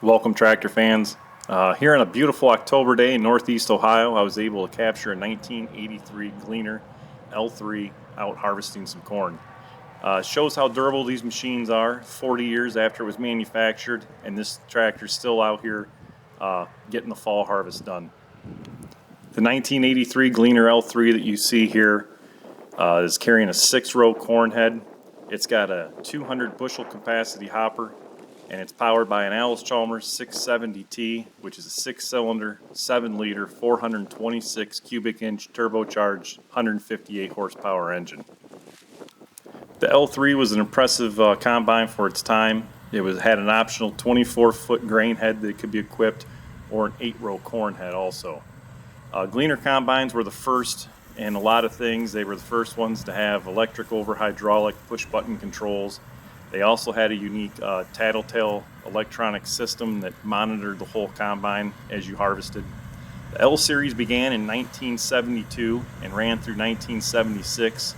Welcome, tractor fans. Here on a beautiful October day in Northeast Ohio, I was able to capture a 1983 Gleaner L3 out harvesting some corn. Shows how durable these machines are 40 years after it was manufactured, and this tractor's still out here getting the fall harvest done. The 1983 Gleaner L3 that you see here is carrying a 6-row corn head. It's got a 200 bushel capacity hopper, and it's powered by an Allis-Chalmers 670T, which is a 6-cylinder, 7-liter, 426 cubic inch turbocharged, 158 horsepower engine. The L3 was an impressive combine for its time. It had an optional 24-foot grain head that could be equipped, or an 8-row corn head also. Gleaner combines were the first in a lot of things. They were the first ones to have electric over hydraulic push-button controls. They also had a unique tattletale electronic system that monitored the whole combine as you harvested. The L series began in 1972 and ran through 1976,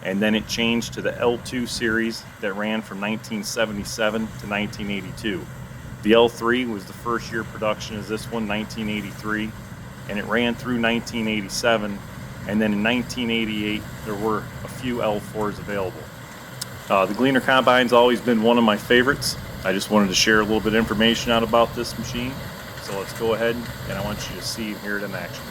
and then it changed to the L2 series that ran from 1977 to 1982. The L3 was the first year production as this one, 1983, and it ran through 1987, and then in 1988 there were a few L4s available. The Gleaner Combine's always been one of my favorites. I just wanted to share a little bit of information out about this machine. So let's go ahead and I want you to see and hear it in action.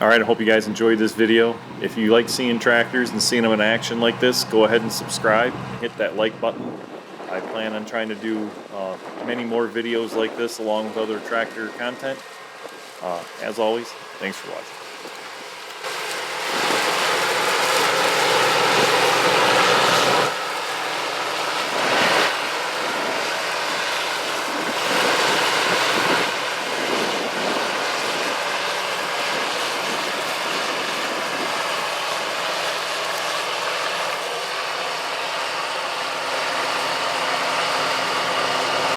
Alright, I hope you guys enjoyed this video. If you like seeing tractors and seeing them in action like this, go ahead and subscribe. Hit that like button. I plan on trying to do many more videos like this along with other tractor content. As always, thanks for watching.